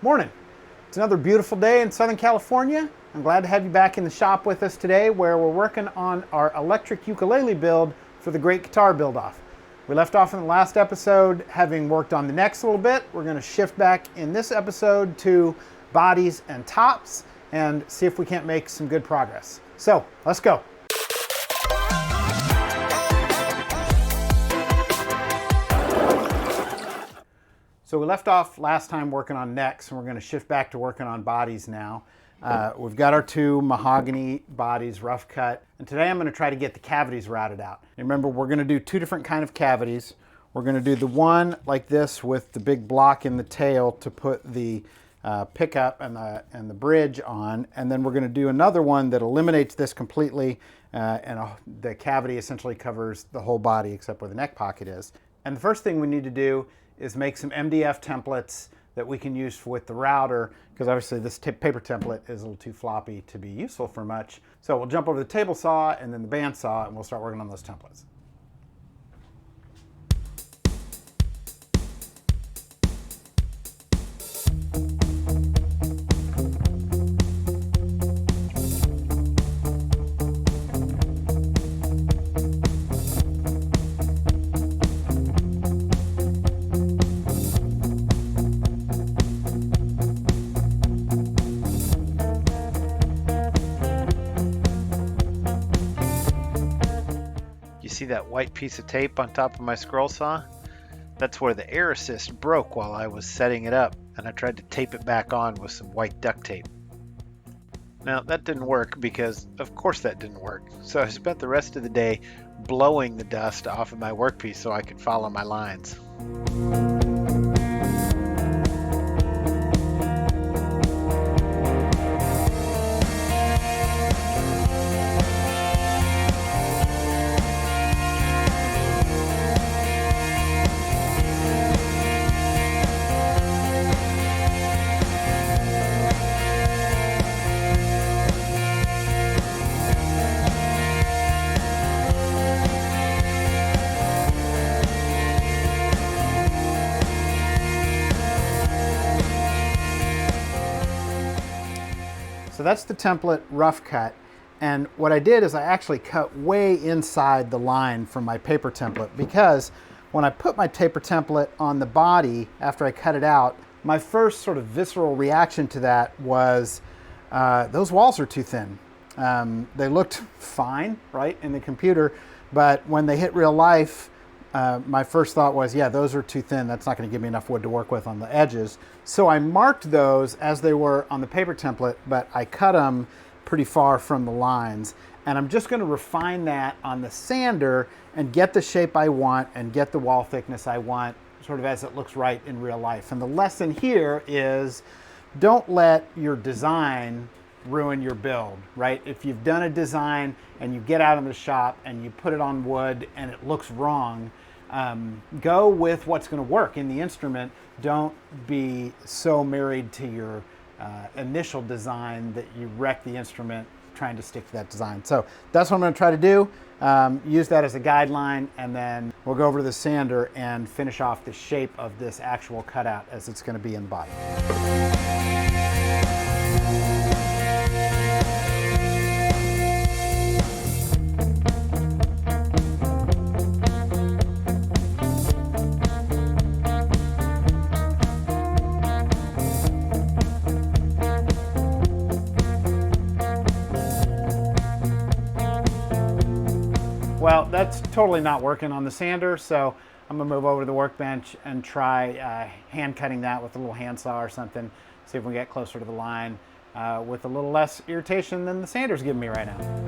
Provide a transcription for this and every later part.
Morning. It's another beautiful day in Southern California. I'm glad to have you back in the shop with us today where we're working on our electric ukulele build for the Great Guitar Buildoff. We left off in the last episode having worked on the necks a little bit. We're going to shift back in this episode to bodies and tops and see if we can't make some good progress. So let's go. So we left off last time working on necks, and we're going to shift back to working on bodies now. We've got our two mahogany bodies, rough cut, and today I'm going to try to get the cavities routed out. And remember, we're going to do two different kind of cavities. We're going to do the one like this with the big block in the tail to put the pickup and the bridge on, and then we're going to do another one that eliminates this completely, the cavity essentially covers the whole body except where the neck pocket is. And the first thing we need to do is make some MDF templates that we can use with the router, because obviously this paper template is a little too floppy to be useful for much. So we'll jump over the table saw and then the band saw, and we'll start working on those templates. You see that white piece of tape on top of my scroll saw? That's where the air assist broke while I was setting it up, and I tried to tape it back on with some white duct tape. Now that didn't work because of course that didn't work, so I spent the rest of the day blowing the dust off of my workpiece so I could follow my lines. So that's the template rough cut, and what I did is I actually cut way inside the line from my paper template, because when I put my paper template on the body after I cut it out, my first sort of visceral reaction to that was those walls are too thin. They looked fine, right, in the computer, but when they hit real life, my first thought was, yeah, those are too thin. That's not going to give me enough wood to work with on the edges. So I marked those as they were on the paper template, but I cut them pretty far from the lines. And I'm just going to refine that on the sander and get the shape I want and get the wall thickness I want, sort of as it looks right in real life. And the lesson here is don't let your design ruin your build, right? If you've done a design and you get out in the shop and you put it on wood and it looks wrong, go with what's going to work in the instrument. Don't be so married to your initial design that you wreck the instrument trying to stick to that design. So that's what I'm going to try to do. Use that as a guideline, and then we'll go over to the sander and finish off the shape of this actual cutout as it's going to be in the body. Well, that's totally not working on the sander, so I'm gonna move over to the workbench and try hand cutting that with a little handsaw or something, see if we can get closer to the line with a little less irritation than the sander's giving me right now.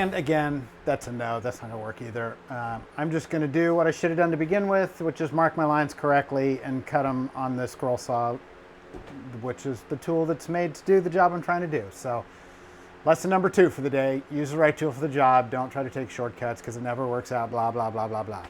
And again, that's a no, that's not gonna work either. I'm just gonna do what I should have done to begin with, which is mark my lines correctly and cut them on the scroll saw, which is the tool that's made to do the job I'm trying to do. So lesson number 2 for the day, use the right tool for the job. Don't try to take shortcuts because it never works out, blah, blah, blah, blah, blah.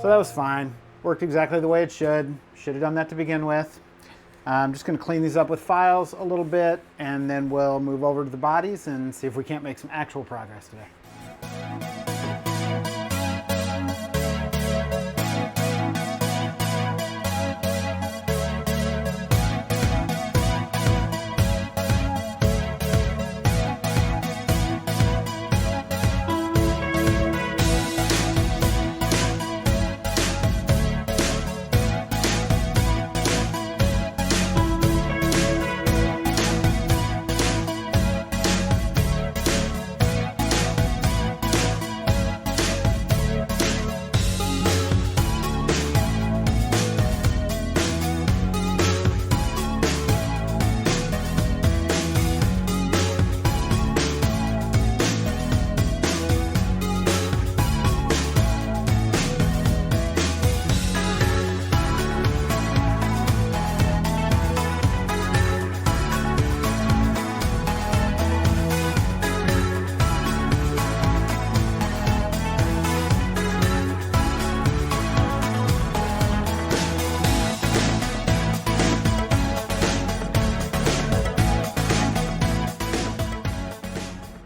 So that was fine. Worked exactly the way it should. Should have done that to begin with. I'm just going to clean these up with files a little bit, and then we'll move over to the bodies and see if we can't make some actual progress today.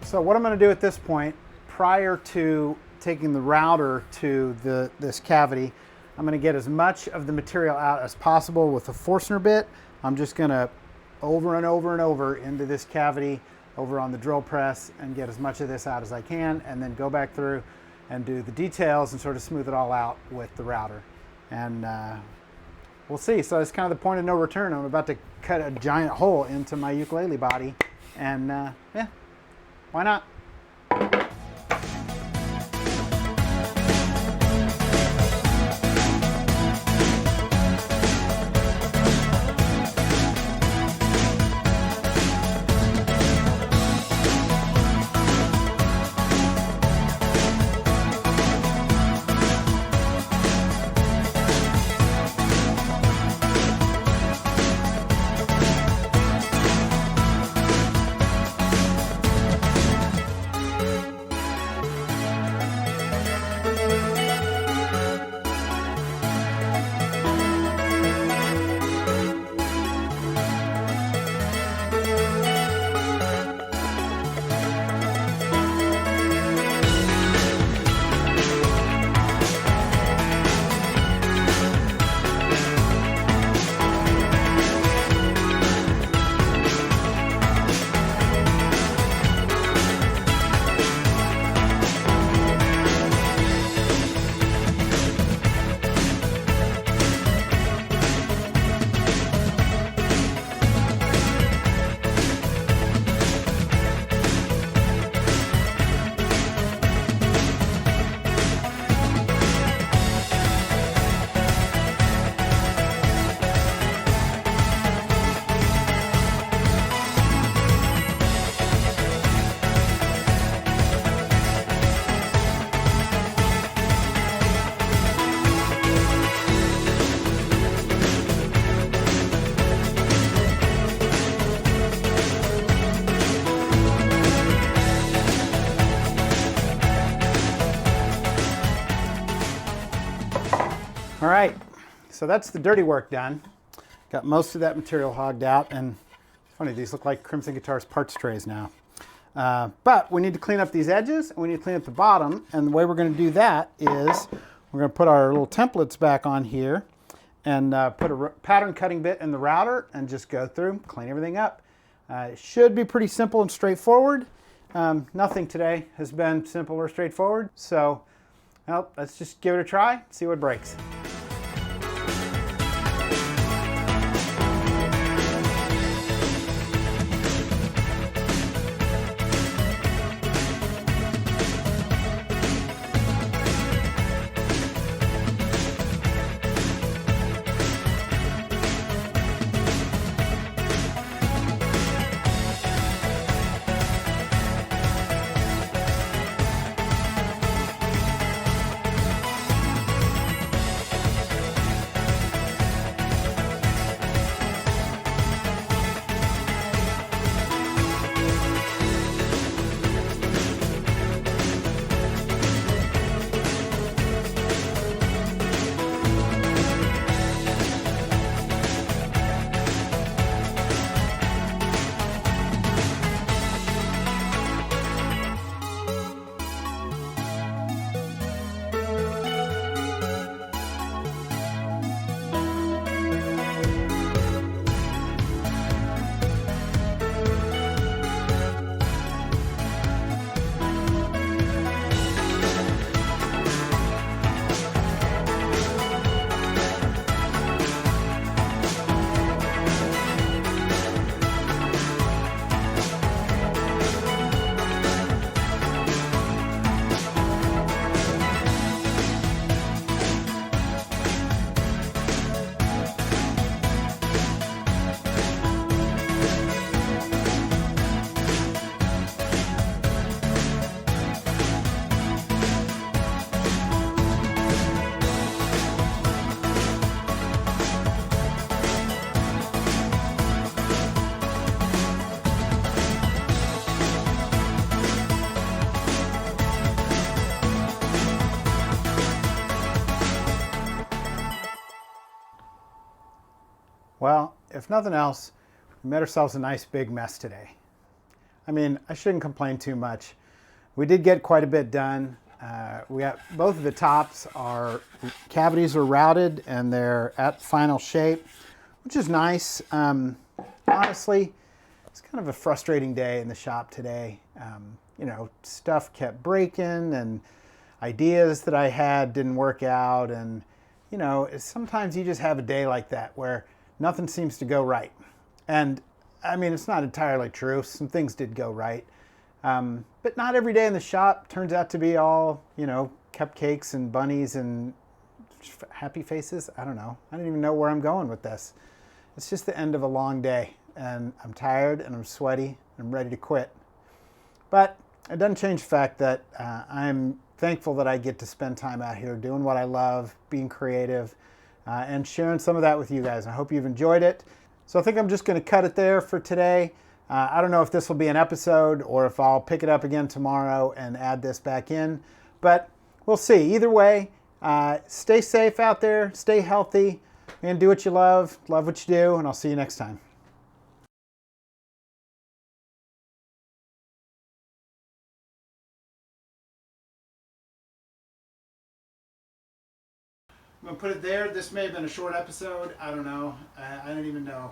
So what I'm going to do at this point, prior to taking the router to this cavity, I'm going to get as much of the material out as possible with a Forstner bit. I'm just going to over and over and over into this cavity over on the drill press and get as much of this out as I can, and then go back through and do the details and sort of smooth it all out with the router. And we'll see. So it's kind of the point of no return. I'm about to cut a giant hole into my ukulele body, and yeah, why not? so that's the dirty work done. Got most of that material hogged out, and it's funny, these look like Crimson Guitars parts trays now. But we need to clean up these edges, and we need to clean up the bottom, and the way we're going to do that is we're going to put our little templates back on here and put a pattern cutting bit in the router and just go through, clean everything up. It should be pretty simple and straightforward. Nothing today has been simple or straightforward, so well, let's just give it a try, see what breaks. Well, if nothing else, we made ourselves a nice big mess today. I mean, I shouldn't complain too much. We did get quite a bit done. We got both of the tops, our cavities are routed and they're at final shape, which is nice. Honestly, it's kind of a frustrating day in the shop today. You know, stuff kept breaking and ideas that I had didn't work out. And, you know, sometimes you just have a day like that where nothing seems to go right. And I mean, it's not entirely true. Some things did go right. But not every day in the shop turns out to be all, you know, cupcakes and bunnies and happy faces. I don't know. I don't even know where I'm going with this. It's just the end of a long day and I'm tired and I'm sweaty and I'm ready to quit. But it doesn't change the fact that I'm thankful that I get to spend time out here doing what I love, being creative, and sharing some of that with you guys. I hope you've enjoyed it. So I think I'm just going to cut it there for today. I don't know if this will be an episode or if I'll pick it up again tomorrow and add this back in, but we'll see. Either way, stay safe out there, stay healthy, and do what you love what you do, and I'll see you next time. I'm going to put it there. This may have been a short episode. I don't know. I don't even know.